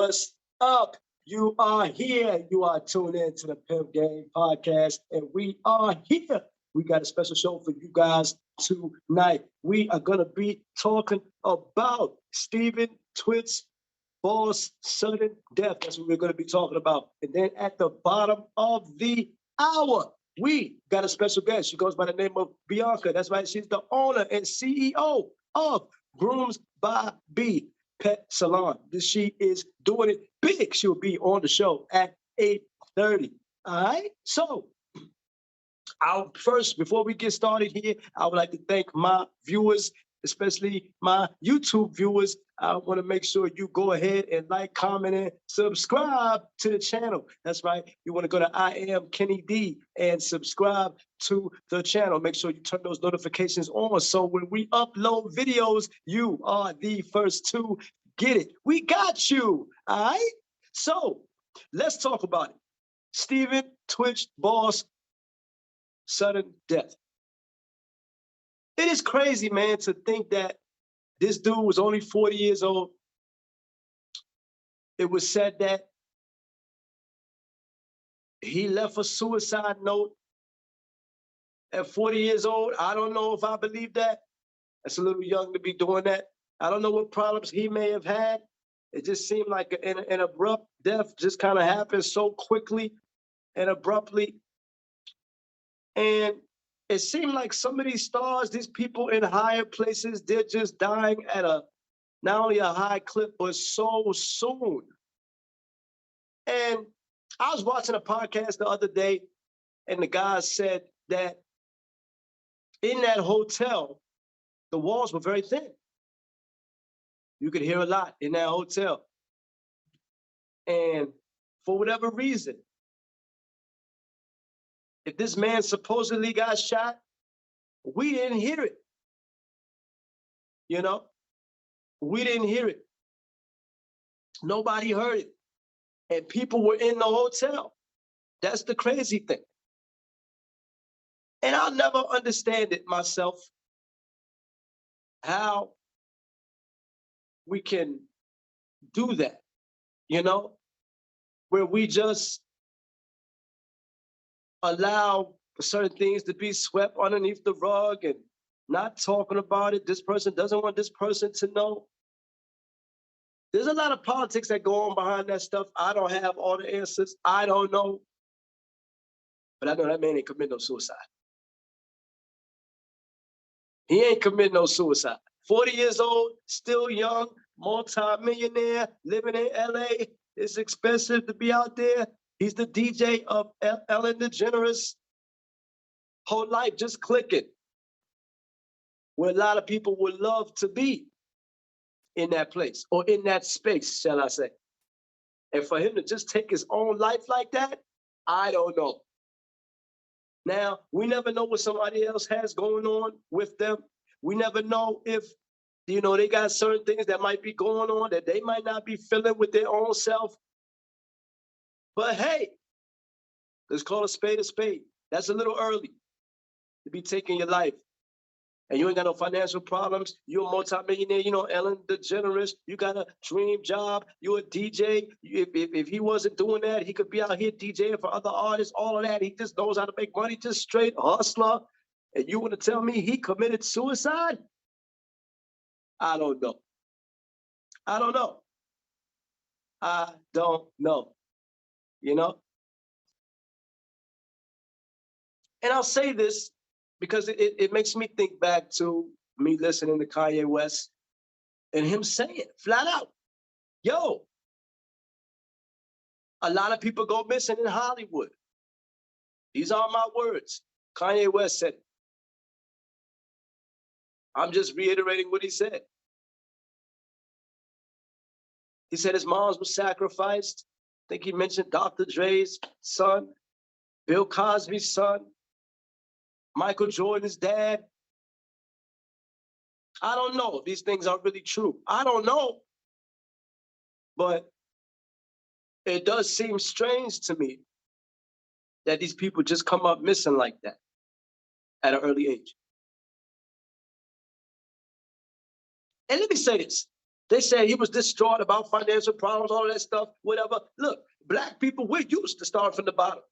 What's up? You are here. You are tuned in to the Pimp Game podcast, and we are here. We got a special show for you guys tonight. We are going to be talking about Stephen Twit's boss sudden death. That's what we're going to be talking about. And then at the bottom of the hour, we got a special guest. She goes by the name of Bianca. That's right. She's the owner and CEO of Grooms by B Pet Salon. She is doing it big. She will be on the show at 8:30. All right. So first, before we get started here, I would like to thank my viewers, especially my YouTube viewers. I want to make sure you go ahead and like, comment, and subscribe to the channel. That's right. You want to go to iamkennyd and subscribe to the channel. Make sure you turn those notifications on so when we upload videos, you are the first to get it. We got you. All right? So let's talk about it. Stephen Twitch boss sudden death. It is crazy, man, to think that this dude was only 40 years old. It was said that he left a suicide note at 40 years old. I don't know if I believe that. That's a little young to be doing that. I don't know what problems he may have had. It just seemed like an abrupt death just kind of happened so quickly and abruptly. And it seemed like some of these stars, these people in higher places, they're just dying at not only a high clip, but so soon. And I was watching a podcast the other day, and the guy said that in that hotel, the walls were very thin. You could hear a lot in that hotel. And for whatever reason, if this man supposedly got shot, we didn't hear it. You know, we didn't hear it. Nobody heard it. And people were in the hotel. That's the crazy thing. And I'll never understand it myself, how we can do that, you know, where we just allow certain things to be swept underneath the rug and not talking about it. This person doesn't want this person to know. There's a lot of politics that go on behind that stuff. I don't have all the answers. I don't know. But I know that man ain't commit no suicide. He ain't commit no suicide. 40 years old, still young, multi-millionaire, living in LA. It's expensive to be out there. He's the DJ of Ellen DeGeneres. Whole life just clicking. Where a lot of people would love to be in that place or in that space, shall I say. And for him to just take his own life like that, I don't know. Now, we never know what somebody else has going on with them. We never know if, you know, they got certain things that might be going on that they might not be feeling with their own self. But hey, let's call a spade a spade. That's a little early to be taking your life. And you ain't got no financial problems. You're a multimillionaire, you know, Ellen DeGeneres. You got a dream job. You're a DJ. If he wasn't doing that, he could be out here DJing for other artists, all of that. He just knows how to make money, just straight hustler. And you want to tell me he committed suicide? I don't know. I don't know. I don't know. You know? And I'll say this because it makes me think back to me listening to Kanye West and him saying flat out, yo, a lot of people go missing in Hollywood. These are my words. Kanye West said it. I'm just reiterating what he said. He said his moms were sacrificed. I think he mentioned Dr. Dre's son, Bill Cosby's son, Michael Jordan's dad. I don't know if these things are really true. I don't know. But it does seem strange to me that these people just come up missing like that at an early age. And let me say this. They say he was distraught about financial problems, all of that stuff, whatever. Look, black people, we're used to start from the bottom.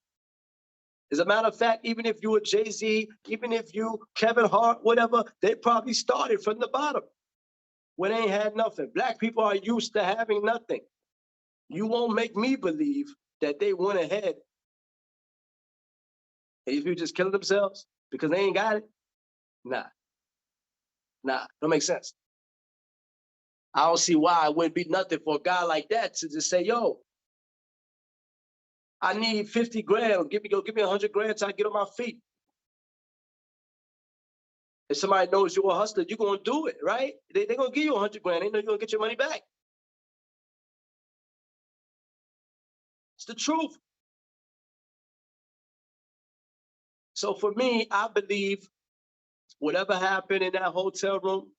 As a matter of fact, even if you were Jay-Z, even if you Kevin Hart, whatever, they probably started from the bottom when they ain't had nothing. Black people are used to having nothing. You won't make me believe that they went ahead and if you just killing themselves because they ain't got it. Nah, don't make sense. I don't see why it wouldn't be nothing for a guy like that to just say, yo, I need 50 grand. Give me 100 grand so I get on my feet. If somebody knows you're a hustler, you're going to do it, right? They're going to give you 100 grand. They know you're going to get your money back. It's the truth. So for me, I believe whatever happened in that hotel room,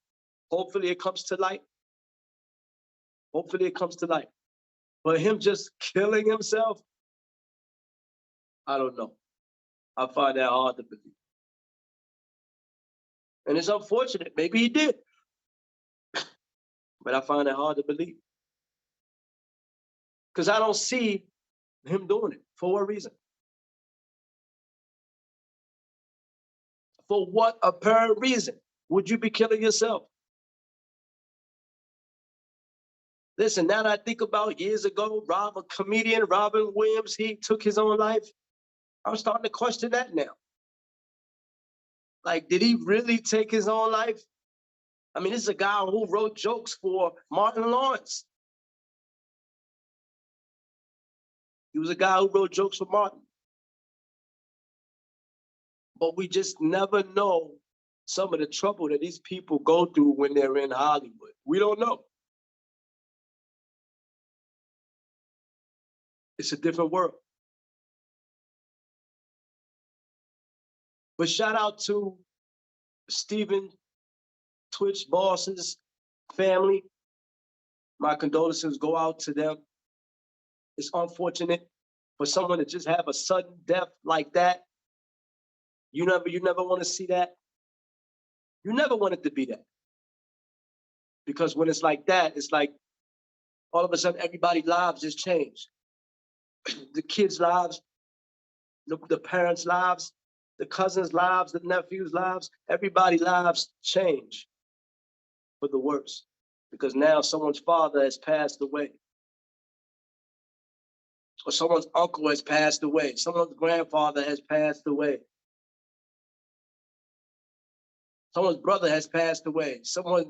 hopefully it comes to light. Hopefully it comes to light. But him just killing himself, I don't know. I find that hard to believe. And it's unfortunate. Maybe he did. But I find that hard to believe. Because I don't see him doing it. For what reason? For what apparent reason would you be killing yourself? Listen, now that I think about years ago, comedian Robin Williams, he took his own life. I'm starting to question that now. Like, did he really take his own life? I mean, this is a guy who wrote jokes for Martin Lawrence. He was a guy who wrote jokes for Martin. But we just never know some of the trouble that these people go through when they're in Hollywood. We don't know. It's a different world. But shout out to Stephen Twitch Boss's family. My condolences go out to them. It's unfortunate for someone to just have a sudden death like that. You never want to see that. You never want it to be that. Because when it's like that, it's like all of a sudden everybody's lives just change. The kids' lives, the parents' lives, the cousins' lives, the nephews' lives, everybody's lives change for the worse. Because now someone's father has passed away. Or someone's uncle has passed away. Someone's grandfather has passed away. Someone's brother has passed away. Someone,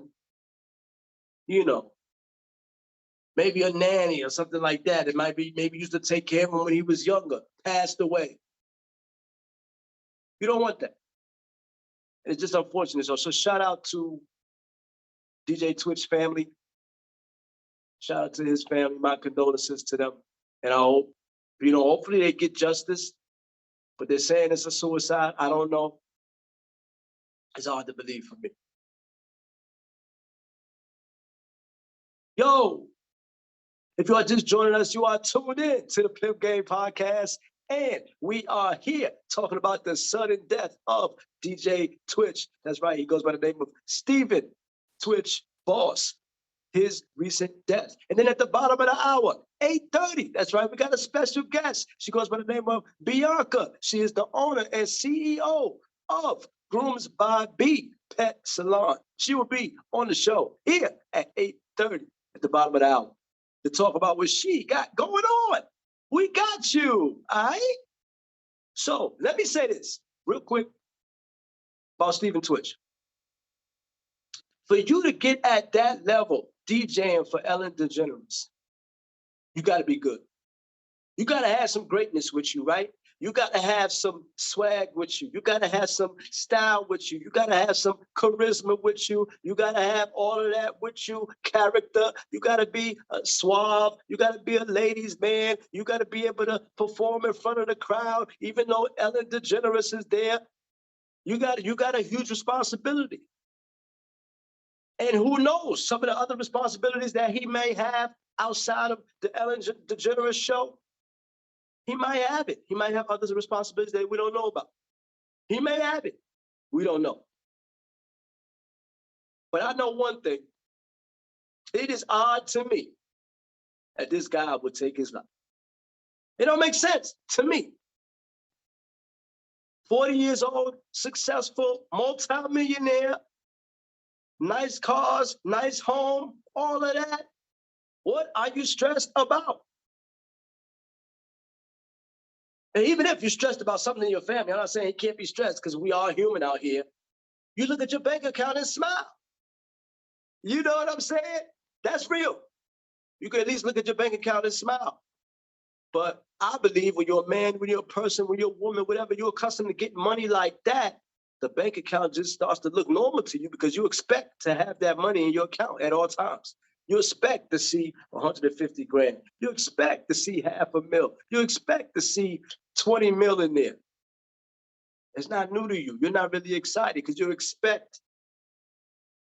maybe a nanny or something like that. It might be maybe used to take care of him when he was younger, passed away. You don't want that. It's just unfortunate. So shout out to DJ Twitch family. Shout out to his family. My condolences to them. And I hope, hopefully they get justice. But they're saying it's a suicide. I don't know. It's hard to believe for me. Yo, if you are just joining us, you are tuned in to the Pimp Game Podcast. And we are here talking about the sudden death of DJ Twitch. That's right. He goes by the name of Stephen Twitch Boss. His recent death. And then at the bottom of the hour, 8:30, that's right, we got a special guest. She goes by the name of Bianca. She is the owner and CEO of Grooms by B Pet Salon. She will be on the show here at 8:30 at the bottom of the hour to talk about what she got going on. We got you, all right? So let me say this real quick about Stephen Twitch. For you to get at that level, DJing for Ellen DeGeneres, you got to be good. You got to have some greatness with you, right? You got to have some swag with you. You got to have some style with you. You got to have some charisma with you. You got to have all of that with you, character. You got to be suave. You got to be a ladies' man. You got to be able to perform in front of the crowd, even though Ellen DeGeneres is there. You got a huge responsibility. And who knows, some of the other responsibilities that he may have outside of the Ellen DeGeneres show, he might have it. He might have other responsibilities that we don't know about. He may have it. We don't know. But I know one thing. It is odd to me that this guy would take his life. It don't make sense to me. 40 years old, successful, multi-millionaire, nice cars, nice home, all of that. What are you stressed about? And even if you're stressed about something in your family, I'm not saying you can't be stressed because we are human out here. You look at your bank account and smile. You know what I'm saying? That's real. You can at least look at your bank account and smile. But I believe when you're a man, when you're a person, when you're a woman, whatever, you're accustomed to getting money like that, the bank account just starts to look normal to you because you expect to have that money in your account at all times. You expect to see 150 grand. You expect to see $500,000. You expect to see 20 mil in there. It's not new to you. You're not really excited because you expect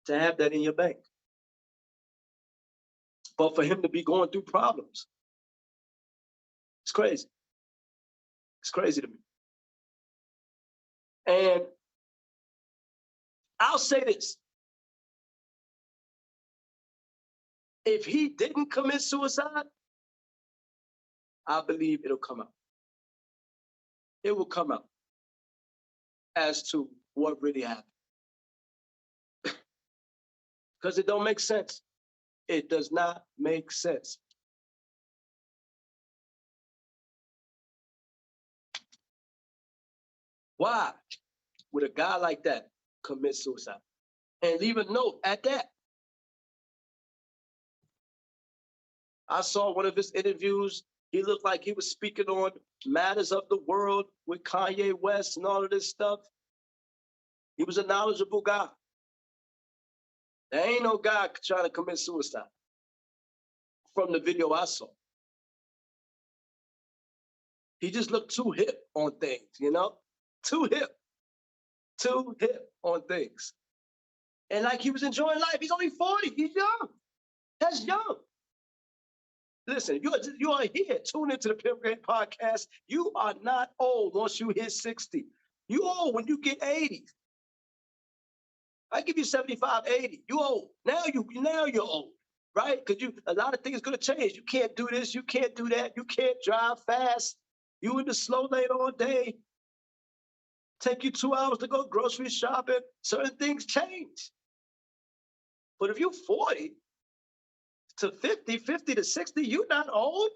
to have that in your bank. But for him to be going through problems, it's crazy. It's crazy to me. And I'll say this. If he didn't commit suicide, I believe it'll come out. It will come out as to what really happened. Because it don't make sense. It does not make sense. Why would a guy like that commit suicide? And leave a note at that. I saw one of his interviews. He looked like he was speaking on matters of the world with Kanye West and all of this stuff. He was a knowledgeable guy. There ain't no guy trying to commit suicide from the video I saw. He just looked too hip on things, you know? Too hip on things. And like he was enjoying life. He's only 40, he's young. That's young. Listen, you are here, tune into the Pimp Game Podcast. You are not old once you hit 60. You old when you get 80. I give you 75, 80. You old. Now you're old, right? Because a lot of things are gonna change. You can't do this, you can't do that, you can't drive fast. You in the slow lane all day. Take you 2 hours to go grocery shopping. Certain things change. But if you're 40 to 50, 50 to 60, you're not old.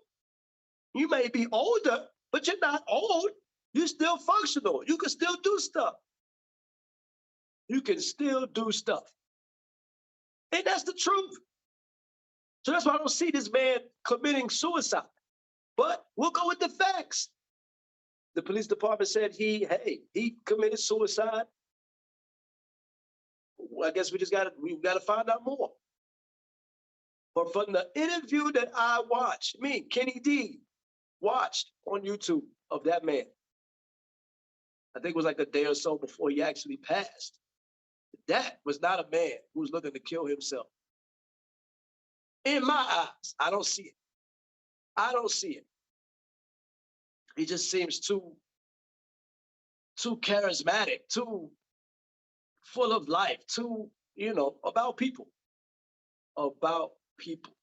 You may be older, but you're not old. You're still functional. You can still do stuff. You can still do stuff. And that's the truth. So that's why I don't see this man committing suicide. But we'll go with the facts. The police department said he committed suicide. Well, I guess we gotta find out more. But from the interview that I watched, Kenny D, watched on YouTube of that man, I think it was like a day or so before he actually passed. That was not a man who was looking to kill himself. In my eyes, I don't see it. I don't see it. He just seems too charismatic, too full of life, too, about people. About people.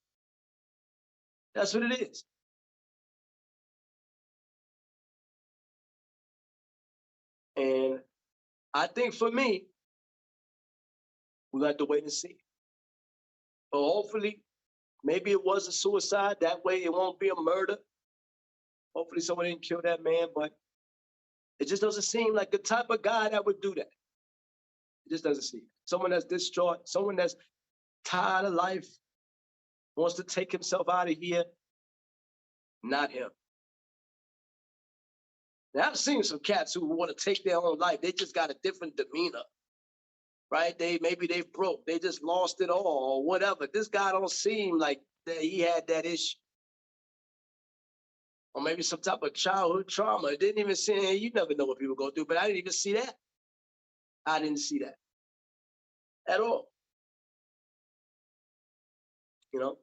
That's what it is. And I think for me, we have to wait and see. But hopefully, maybe it was a suicide. That way it won't be a murder. Hopefully someone didn't kill that man, but it just doesn't seem like the type of guy that would do that. It just doesn't seem. Someone that's distraught, someone that's tired of life, wants to take himself out of here. Not him. Now, I've seen some cats who want to take their own life. They just got a different demeanor, right? Maybe they broke. They just lost it all or whatever. This guy don't seem like that he had that issue. Or maybe some type of childhood trauma. It didn't even see, you never know what people go through, but I didn't even see that. I didn't see that at all. You know?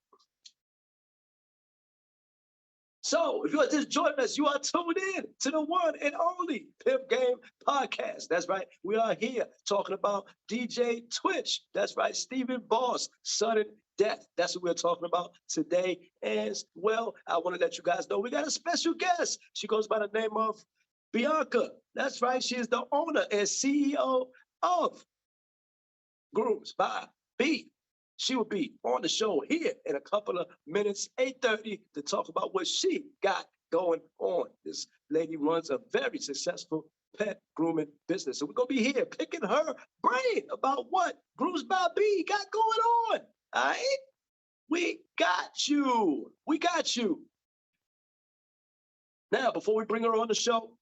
So if you are just joining us, you are tuned in to the one and only Pimp Game Podcast. That's right. We are here talking about DJ Twitch. That's right. Stephen Boss, sudden death. That's what we're talking about today. As well, I want to let you guys know we got a special guest. She goes by the name of Bianca. That's right. She is the owner and CEO of Grooves by B. She will be on the show here in a couple of minutes, 8:30, to talk about what she got going on. This lady runs a very successful pet grooming business. So we're going to be here picking her brain about what Grooves by B got going on. All right? We got you. We got you. Now, before we bring her on the show,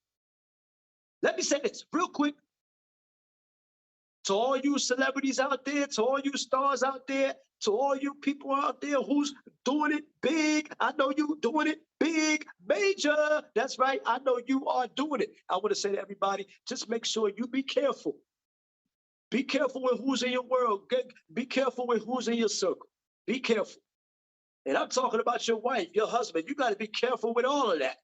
let me say this real quick. To all you celebrities out there, to all you stars out there, to all you people out there who's doing it big, I know you doing it big, major. That's right, I know you are doing it. I want to say to everybody, just make sure you be careful. Be careful with who's in your world. Be careful with who's in your circle. Be careful. And I'm talking about your wife, your husband. You got to be careful with all of that.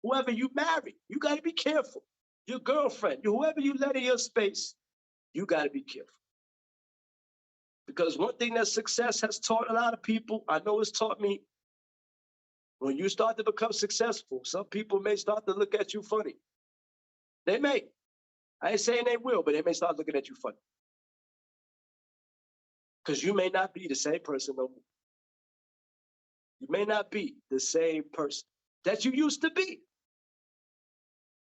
Whoever you marry, you got to be careful. Your girlfriend, whoever you let in your space, you got to be careful. Because one thing that success has taught a lot of people, I know it's taught me, when you start to become successful, some people may start to look at you funny. They may. I ain't saying they will, but they may start looking at you funny. Because you may not be the same person no more. You may not be the same person that you used to be.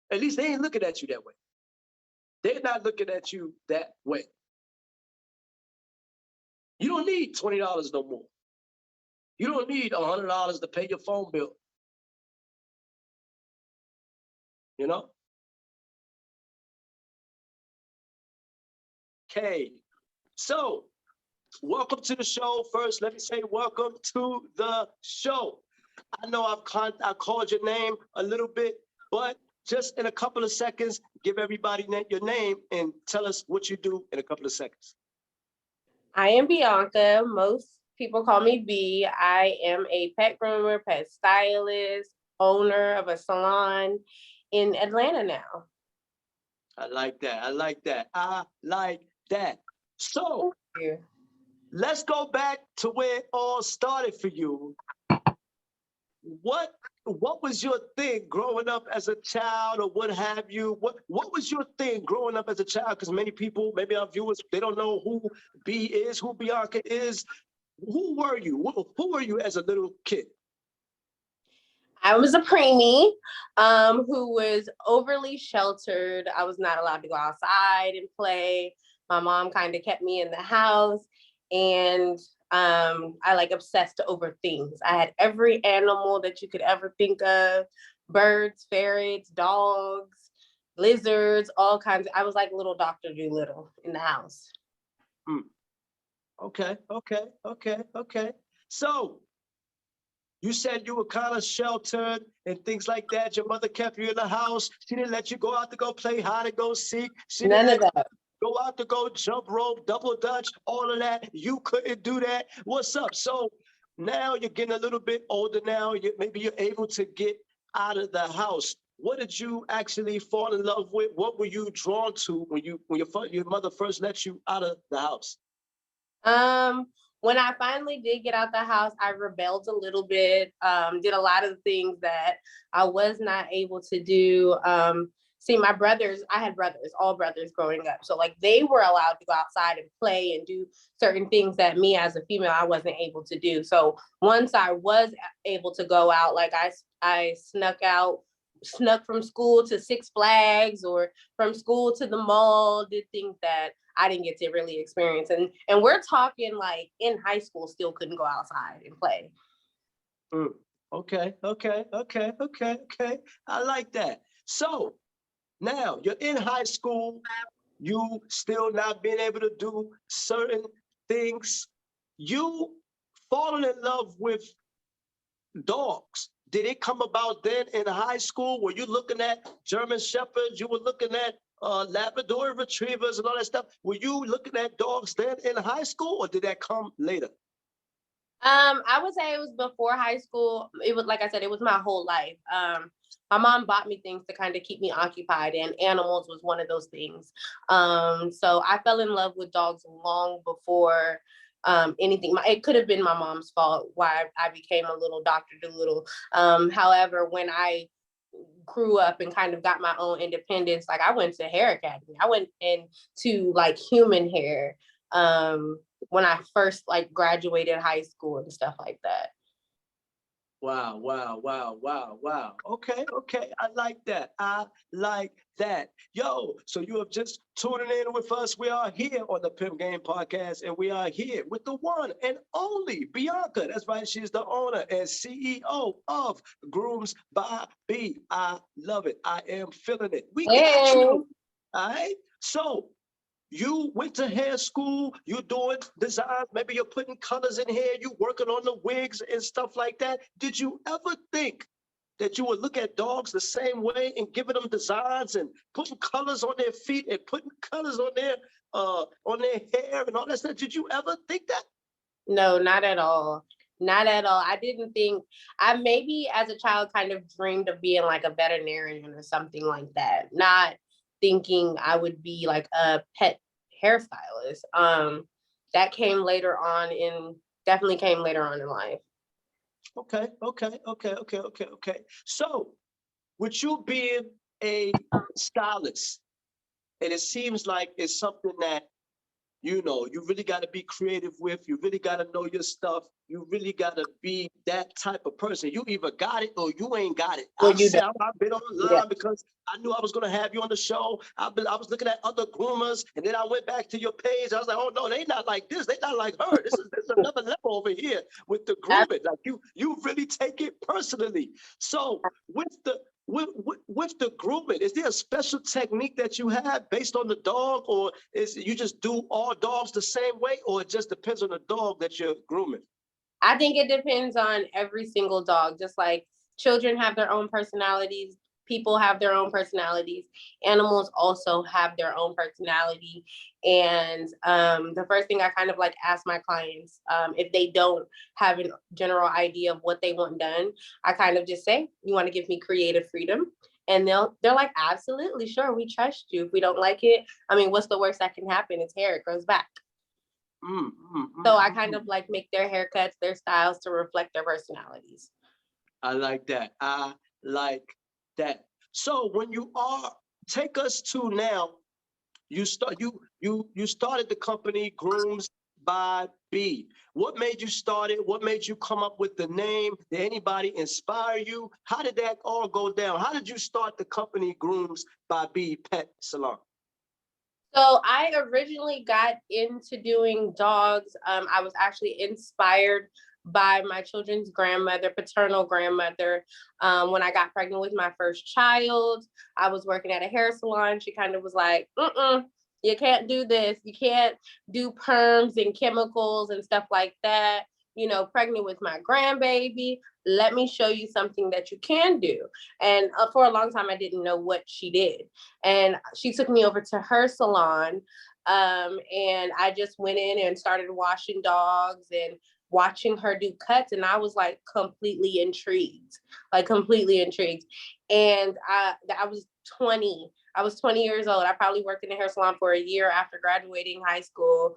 At least they ain't looking at you that way. They're not looking at you that way. You don't need $20 no more. You don't need $100 to pay your phone bill. You know? Okay. So, welcome to the show. First, let me say welcome to the show. I know I called your name a little bit, but just in a couple of seconds, give everybody your name and tell us what you do in a couple of seconds. I am Bianca. Most people call me B. I am a pet groomer, pet stylist, owner of a salon in Atlanta now. I like that. I like that. I like that. So, let's go back to where it all started for you. What was your thing growing up as a child, or what have you? What was your thing growing up as a child? Because many people, maybe our viewers, they don't know who B is, who Bianca is. Who were you? Who were you as a little kid? I was a preemie who was overly sheltered. I was not allowed to go outside and play. My mom kind of kept me in the house, and I like obsessed over things. I had every animal that you could ever think of: birds, ferrets, dogs, lizards, all kinds. I was like little Dr. Dolittle in the house. Okay. So, you said you were kind of sheltered and things like that. Your mother kept you in the house. She didn't let you go out to go play hide and go seek. She None didn't of that. go out to go jump rope, double dutch, all of that. You couldn't do that. What's up? So now you're getting a little bit older now. Maybe you're able to get out of the house. What did you actually fall in love with? What were you drawn to when your mother first let you out of the house? When I finally did get out the house, I rebelled a little bit, did a lot of things that I was not able to do. See, my brothers, I had brothers, all brothers growing up. So like they were allowed to go outside and play and do certain things that me as a female, I wasn't able to do. So once I was able to go out, like I snuck from school to Six Flags or from school to the mall, did things that I didn't get to really experience. And we're talking like in high school, still couldn't go outside and play. Okay. I like that. So now you're in high school, you still not being able to do certain things. You falling in love with dogs. Did it come about then in high school? Were you looking at German Shepherds? You were looking at Labrador Retrievers and all that stuff. Were you looking at dogs then in high school, or did that come later? I would say it was before high school. It was, like I said, it was my whole life. My mom bought me things to kind of keep me occupied, and animals was one of those things. So I fell in love with dogs long before anything. It could have been my mom's fault why I became a little Dr. Dolittle. However, when I grew up and kind of got my own independence, like I went to hair academy. I went into like human hair when I first like graduated high school and stuff like that. Wow, wow, wow, wow, wow. Okay, okay. I like that. I like that. Yo, so you have just tuning in with us. We are here on the Pimp Game Podcast, and we are here with the one and only Bianca. That's right. She's the owner and CEO of Grooms by B. I love it. I am feeling it. We got you. All right. So you went to hair school, you doing designs, maybe you're putting colors in hair, you working on the wigs and stuff like that. Did you ever think that you would look at dogs the same way and giving them designs and putting colors on their feet and putting colors on their hair and all that stuff? Did you ever think that? No, not at all. Not at all. I didn't think, I maybe as a child kind of dreamed of being like a veterinarian or something like that. Not thinking I would be like a pet hairstylist. That came later on definitely came later on in life. Okay, okay, okay, okay, okay, okay. So with you being a stylist, and it seems like it's something that you know, you really got to be creative with. You really got to know your stuff. You really got to be that type of person. You either got it or you ain't got it. Well, I've been online because I knew I was going to have you on the show. I was looking at other groomers, and then I went back to your page. I was like, oh no, they not like this. They not like her. This is another level over here with the grooming. Like you really take it personally. So with the grooming, is there a special technique that you have based on the dog, or is you just do all dogs the same way, or it just depends on the dog that you're grooming? I think it depends on every single dog. Just like children have their own personalities, people have their own personalities, animals also have their own personality. And the first thing I kind of like ask my clients, if they don't have a general idea of what they want done, I kind of just say, you want to give me creative freedom? And they're like, absolutely, sure, we trust you. If we don't like it, I mean, what's the worst that can happen? It's hair, it grows back. So I kind of like make their haircuts, their styles to reflect their personalities. I like that. I like that. So when you take us to now, you started the company Grooms by B. What made you start it? What made you come up with the name? Did anybody inspire you? How did that all go down? How did you start the company Grooms by B Pet Salon? So I originally got into doing dogs. I was actually inspired by my children's grandmother, paternal grandmother. When I got pregnant with my first child, I was working at a hair salon. She kind of was like, you can't do this. You can't do perms and chemicals and stuff like that. You know, pregnant with my grandbaby. Let me show you something that you can do. And for a long time, I didn't know what she did. And she took me over to her salon. And I just went in and started washing dogs and watching her do cuts. And I was like completely intrigued. And I was 20. I was 20 years old. I probably worked in a hair salon for a year after graduating high school.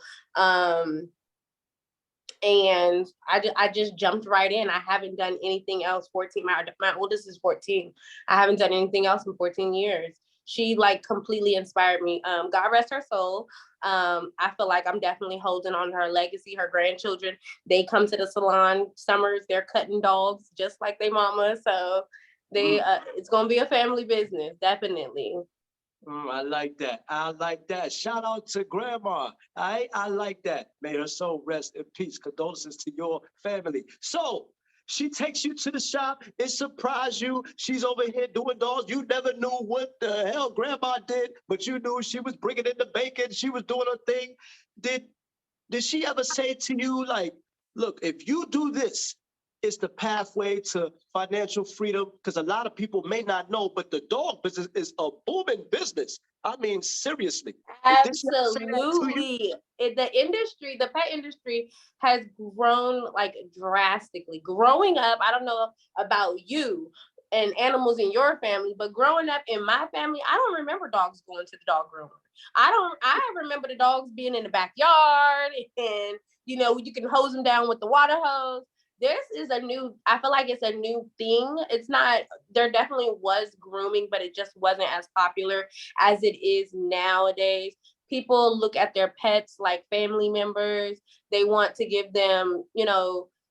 And I just jumped right in. I haven't done anything else. 14, my oldest is 14. I haven't done anything else in 14 years. She like completely inspired me. God rest her soul. I feel like I'm definitely holding on to her legacy. Her grandchildren, they come to the salon summers, they're cutting dogs just like their mama. So it's gonna be a family business, definitely. I like that. I like that. Shout out to grandma. I like that. May her soul rest in peace. Condolences to your family. So she takes you to the shop. It surprised you. She's over here doing dogs. You never knew what the hell grandma did, but you knew she was bringing in the bacon. She was doing her thing. Did she ever say to you, like, look, if you do this, it's the pathway to financial freedom? Because a lot of people may not know, but the dog business is a booming business. I mean, seriously. Did she ever say that to you? Absolutely. The pet industry has grown like drastically. Growing up, I don't know about you and animals in your family, but growing up in my family, I don't remember dogs going to the dog groomer. I remember the dogs being in the backyard and, you can hose them down with the water hose. I feel like it's a new thing. It's not, there definitely was grooming, but it just wasn't as popular as it is nowadays. People look at their pets like family members. They want to give them,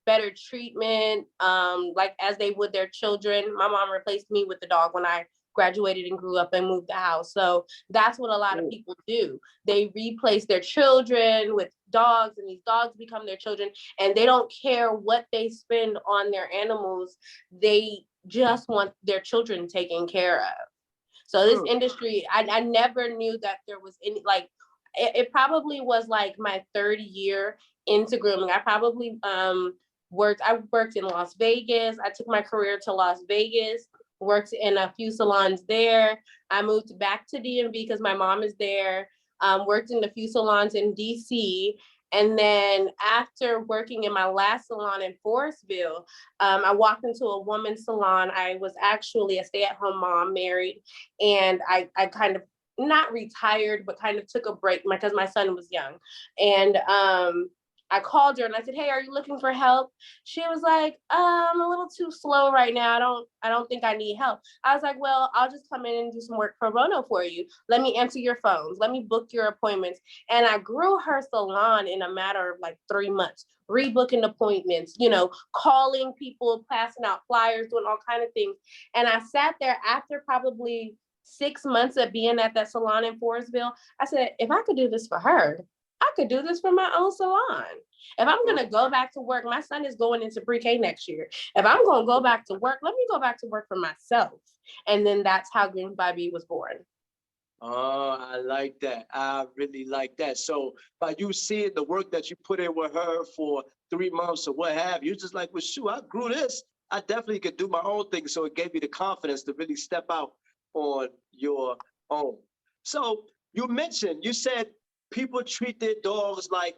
better treatment, like as they would their children. My mom replaced me with the dog when I graduated and grew up and moved the house. So that's what a lot of people do. They replace their children with dogs, and these dogs become their children, and they don't care what they spend on their animals. They just want their children taken care of. So this industry, I never knew that there was any, like, it probably was like my third year into grooming. I worked in Las Vegas. I took my career to Las Vegas, worked in a few salons there. I moved back to DMV because my mom is there. Worked in a few salons in DC. And then after working in my last salon in Forestville, I walked into a woman's salon. I was actually a stay-at-home mom, married, and I kind of not retired, but kind of took a break because my son was young. And I called her and I said, "Hey, are you looking for help?" She was like, "I'm a little too slow right now. I don't think I need help." I was like, "Well, I'll just come in and do some work pro bono for you. Let me answer your phones. Let me book your appointments." And I grew her salon in a matter of like 3 months, rebooking appointments, calling people, passing out flyers, doing all kinds of things. And I sat there after probably 6 months of being at that salon in Forestville. I said, if I could do this for her, I could do this for my own salon. If I'm going to go back to work, my son is going into pre-K next year. If I'm going to go back to work, let me go back to work for myself. And then that's how Groomed by B was born. Oh, I like that. I really like that. So by you seeing the work that you put in with her for 3 months or what have you, just like, well, shoot, I grew this. I definitely could do my own thing. So it gave you the confidence to really step out on your own. So you said people treat their dogs like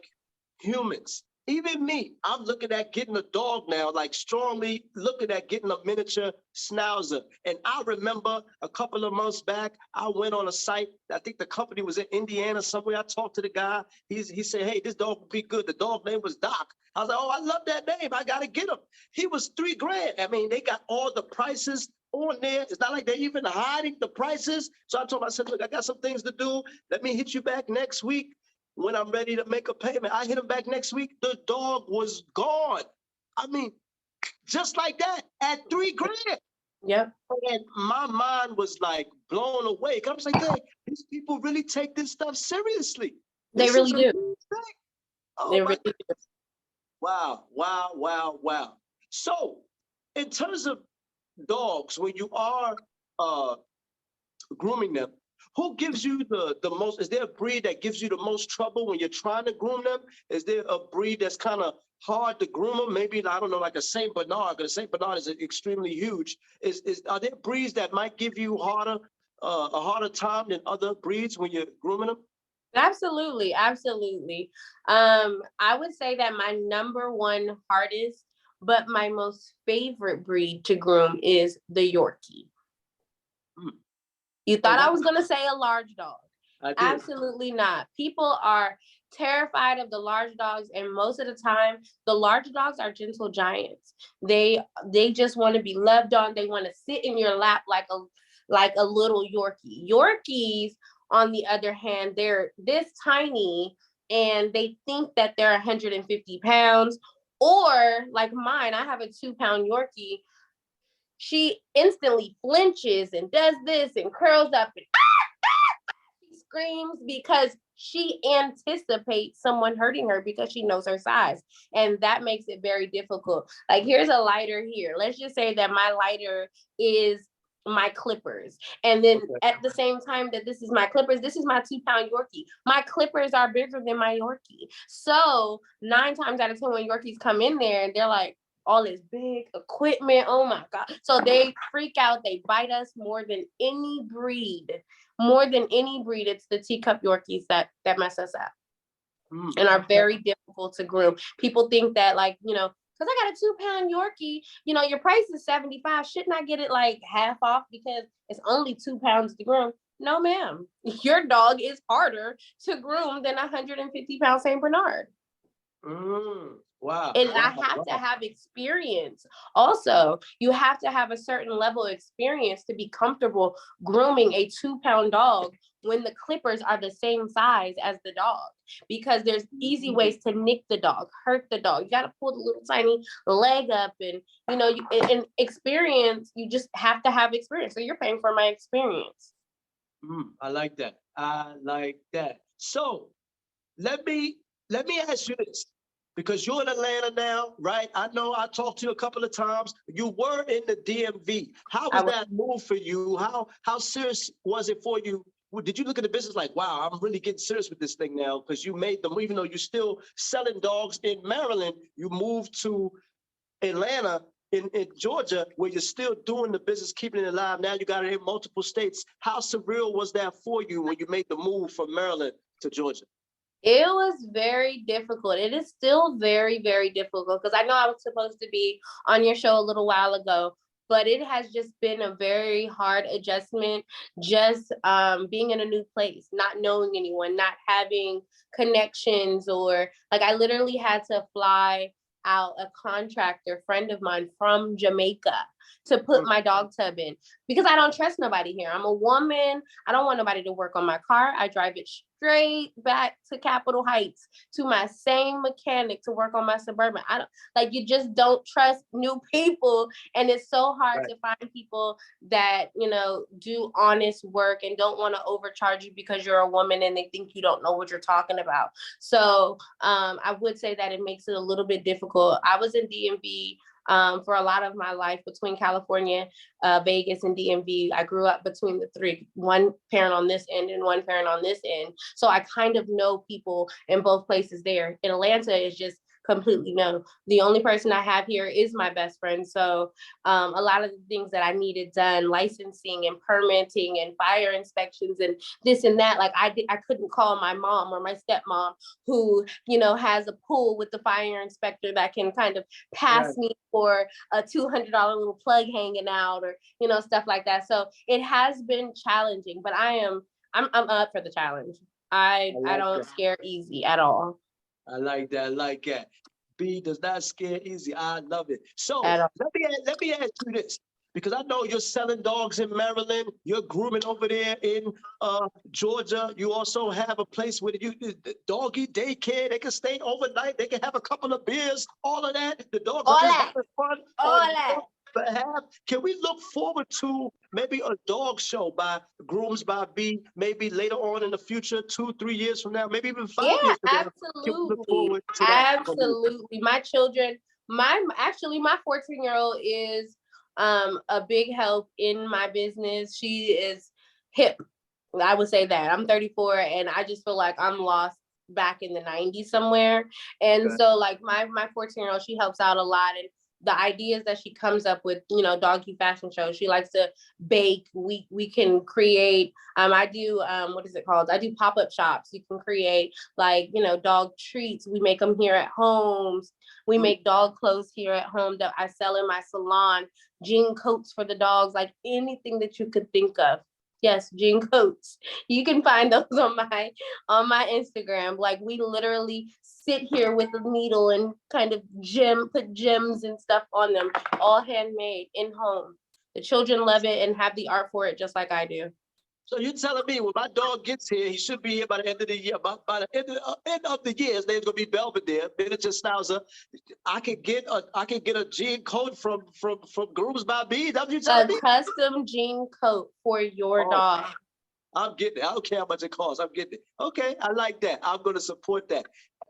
humans. Even me, I'm looking at getting a dog now, like strongly looking at getting a miniature schnauzer. And I remember a couple of months back, I went on a site. I think the company was in Indiana somewhere. I talked to the guy. He said, "Hey, this dog would be good." The dog name was Doc. I was like, "Oh, I love that name. I got to get him." He was $3,000. I mean, they got all the prices on there. It's not like they're even hiding the prices. So I told him, I said, "Look, I got some things to do. Let me hit you back next week when I'm ready to make a payment." I hit him back next week. The dog was gone. I mean, just like that at $3,000. Yep. And my mind was like blown away. I was like, "Dang, these people really take this stuff seriously." They really do. Oh, they really do. Wow, wow, wow, wow. So in terms of dogs, when you are grooming them, who gives you the most? Is there a breed that gives you the most trouble when you're trying to groom them? Is there a breed that's kind of hard to groom them? Maybe, I don't know, like a Saint Bernard, because Saint Bernard is extremely huge. Are there breeds that might give you a harder time than other breeds when you're grooming them? Absolutely, absolutely. I would say that my number one hardest, but my most favorite breed to groom is the Yorkie. You thought I was going to say a large dog. Absolutely not. People are terrified of the large dogs, and most of the time, the large dogs are gentle giants. They just want to be loved on. They want to sit in your lap like a little Yorkie. Yorkies, on the other hand, they're this tiny, and they think that they're 150 pounds. Or like mine, I have a 2-pound Yorkie. She instantly flinches and does this and curls up and she screams because she anticipates someone hurting her because she knows her size. And that makes it very difficult. Like, here's a lighter here. Let's just say that my lighter is my clippers. And then at the same time that this is my clippers, this is my 2-pound Yorkie. My clippers are bigger than my Yorkie. So 9 times out of 10, when Yorkies come in there and they're like, all this big equipment, oh my God. So they freak out, they bite us more than any breed. more than any breed, it's the teacup Yorkies that mess us up and are very difficult to groom. People think that, like, you know, because I got a 2-pound Yorkie, you know, your price is $75. Shouldn't I get it like half off because it's only 2 pounds to groom? No, ma'am. Your dog is harder to groom than a 150-pound Saint Bernard. Wow. And I have to have experience. Also, you have to have a certain level of experience to be comfortable grooming a 2-pound dog when the clippers are the same size as the dog, because there's easy ways to nick the dog, hurt the dog. You got to pull the little tiny leg up, and you know, in experience, you just have to have experience. So you're paying for my experience. I like that. I like that. So let me ask you this, because you're in Atlanta now, right? I know I talked to you a couple of times. You were in the DMV. How was that move for you? How serious was it for you? Did you look at the business like, wow, I'm really getting serious with this thing now? Because you made them, even though you're still selling dogs in Maryland, you moved to Atlanta in Georgia, where you're still doing the business, keeping it alive. Now you got it in multiple states. How surreal was that for you when you made the move from Maryland to Georgia? It was very difficult. It is still very, very difficult, because I know I was supposed to be on your show a little while ago, but it has just been a very hard adjustment, just being in a new place, not knowing anyone, not having connections, or like I literally had to fly out a contractor friend of mine from Jamaica to put my dog tub in, because I don't trust nobody here. I'm a woman. I don't want nobody to work on my car. I drive it straight back to Capitol Heights to my same mechanic to work on my Suburban. I don't, like, you just don't trust new people. And it's so hard to find people that, you know, do honest work and don't want to overcharge you because you're a woman and they think you don't know what you're talking about. So I would say that it makes it a little bit difficult. I was in DMV for a lot of my life, between California, Vegas, and DMV. I grew up between the three, one parent on this end and one parent on this end. So I kind of know people in both places there. In Atlanta, is just completely no. The only person I have here is my best friend. So a lot of the things that I needed done, licensing and permitting and fire inspections and this and that, like I couldn't call my mom or my stepmom, who, you know, has a pool with the fire inspector that can kind of pass me for a $200 little plug hanging out, or, you know, stuff like that. So it has been challenging, but I'm up for the challenge. I don't scare easy at all. I like that. I like that. B does not scare easy. I love it. So let me ask you this, because I know you're selling dogs in Maryland. You're grooming over there in Georgia. You also have a place where you doggy daycare. They can stay overnight. They can have a couple of beers. All of that. The dogs are just having fun. All that. Can we look forward to maybe a dog show by Grooms by B, maybe later on in the future, 2-3 years from now, maybe even 5 years from now? Can we look forward to that? Absolutely. My children, my 14-year-old is a big help in my business. She is hip. I would say that. I'm 34 and I just feel like I'm lost back in the 90s somewhere. And so like my 14-year-old, she helps out a lot. And the ideas that she comes up with, you know, doggy fashion shows. She likes to bake. We can create. I do what is it called? I do pop-up shops. You can create, like, you know, dog treats. We make them here at homes. We make dog clothes here at home that I sell in my salon. Jean coats for the dogs, like anything that you could think of. Yes, jean coats. You can find those on my Instagram. Like, we literally sit here with a needle and kind of put gems and stuff on them, all handmade in home. The children love it and have the art for it, just like I do. So you're telling me when my dog gets here, he should be here by the end of the year. By the end of the year, his name's gonna be Belvedere, miniature schnauzer. I can get a jean coat from Grooms by B. That's what you telling me? A custom jean coat for your dog. I'm getting it. I don't care how much it costs. I'm getting it. Okay, I like that. I'm gonna support that.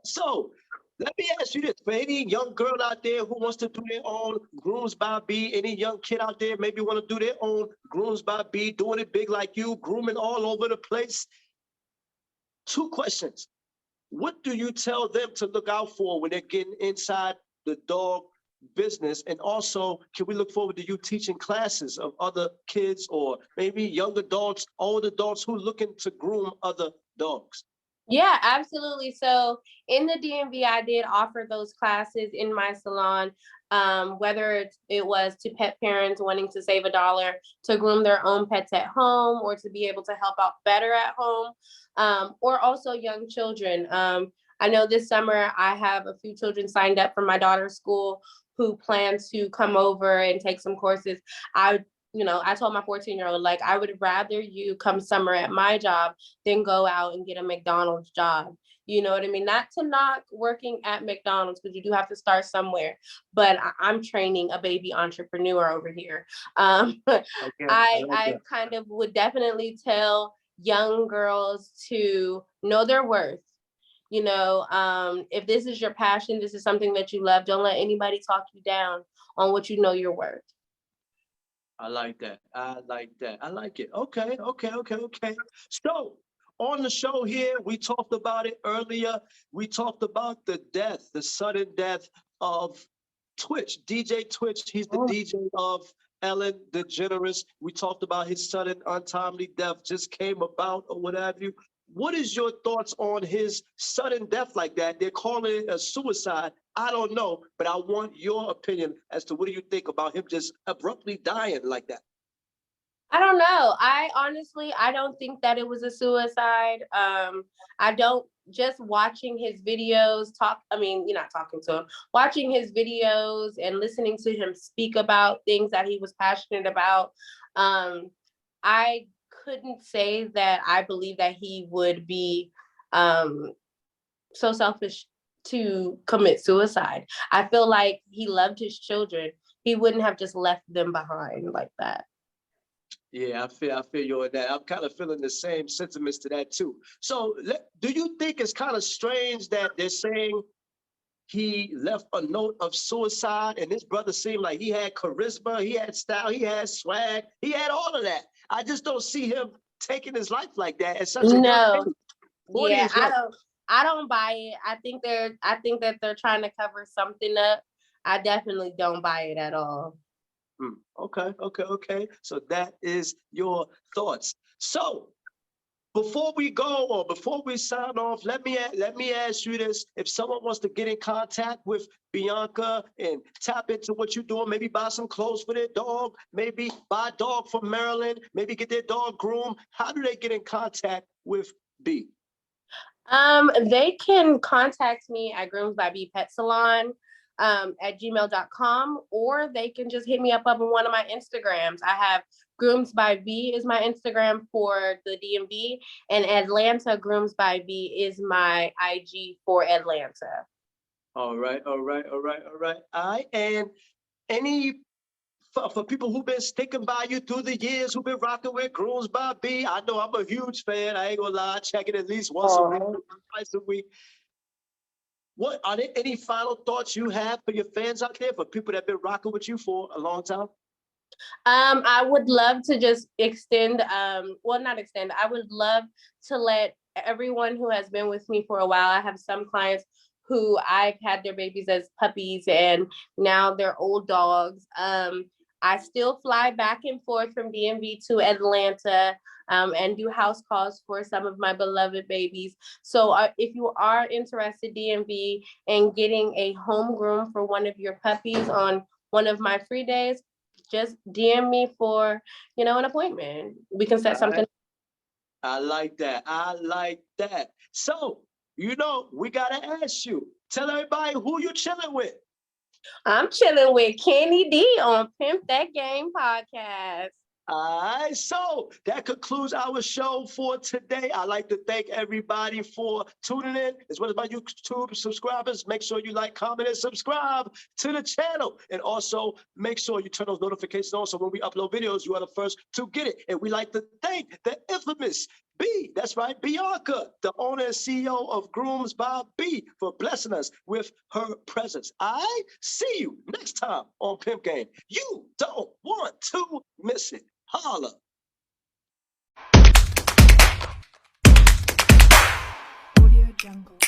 So let me ask you this: for any young girl out there who wants to do their own Grooms by B, any young kid out there maybe want to do their own Grooms by B, doing it big like you, grooming all over the place. 2 questions. What do you tell them to look out for when they're getting inside the dog business? And also, can we look forward to you teaching classes of other kids or maybe young adults, old adults who looking to groom other dogs? Yeah, absolutely. So in the DMV, I did offer those classes in my salon, whether it was to pet parents wanting to save $1 to groom their own pets at home or to be able to help out better at home, or also young children. I know this summer I have a few children signed up for my daughter's school who plan to come over and take some courses. I told my 14-year-old, like, I would rather you come summer at my job than go out and get a McDonald's job. You know what I mean? Not to knock working at McDonald's, because you do have to start somewhere, but I'm training a baby entrepreneur over here. Okay, I like I that. kind of would definitely tell young girls to know their worth. If this is your passion, this is something that you love, don't let anybody talk you down on what you know you're worth. I like that. I like that. I like it. Okay. So on the show here, we talked about it earlier. We talked about the sudden death of DJ Twitch. He's the DJ of Ellen DeGeneres. We talked about his sudden untimely death just came about or what have you. What is your thoughts on his sudden death like that? They're calling it a suicide. I don't know, but I want your opinion as to what do you think about him just abruptly dying like that? I don't know. I don't think that it was a suicide. I don't just watching his videos you're not talking to him, watching his videos and listening to him speak about things that he was passionate about. I couldn't say that I believe that he would be so selfish to commit suicide. I feel like he loved his children. He wouldn't have just left them behind like that. Yeah, I feel you on that. I'm kind of feeling the same sentiments to that too. So do you think it's kind of strange that they're saying he left a note of suicide and this brother seemed like he had charisma, he had style, he had swag, he had all of that? I just don't see him taking his life like that at such a young age. Yeah, I don't buy it. I think that they're trying to cover something up. I definitely don't buy it at all. Okay. So that is your thoughts. So before we go or before we sign off, let me ask you this. If someone wants to get in contact with Bianca and tap into what you're doing, maybe buy some clothes for their dog, maybe buy a dog from Maryland, maybe get their dog groomed, how do they get in contact with B? They can contact me at Grooms by B Pet Salon at gmail.com, or they can just hit me up on one of my Instagrams. I have Grooms by B is my Instagram for the DMV, and Atlanta Grooms by B is my IG for Atlanta. All right. And for people who've been sticking by you through the years, who've been rocking with Grooms by B, I know I'm a huge fan. I ain't gonna lie, I check it at least once a week, twice a week. What are there any final thoughts you have for your fans out there, for people that have been rocking with you for a long time? I would love to just extend, I would love to let everyone who has been with me for a while. I have some clients who I've had their babies as puppies and now they're old dogs. I still fly back and forth from DMV to Atlanta and do house calls for some of my beloved babies. So if you are interested, DMV, in getting a home groom for one of your puppies on one of my free days, just DM me for, an appointment. We can set something. I like that. So, we gotta ask you, tell everybody who you chilling with. I'm chilling with Kenny D on Pimp That Game podcast. All right, so that concludes our show for today. I'd like to thank everybody for tuning in, as well as my YouTube subscribers. Make sure you like, comment, and subscribe to the channel. And also, make sure you turn those notifications on so when we upload videos, you are the first to get it. And we like to thank the infamous B, that's right, Bianca, the owner and CEO of Grooms by B, for blessing us with her presence. I see you next time on Pimp Game. You don't want to miss it. Holla. Audio Jungle.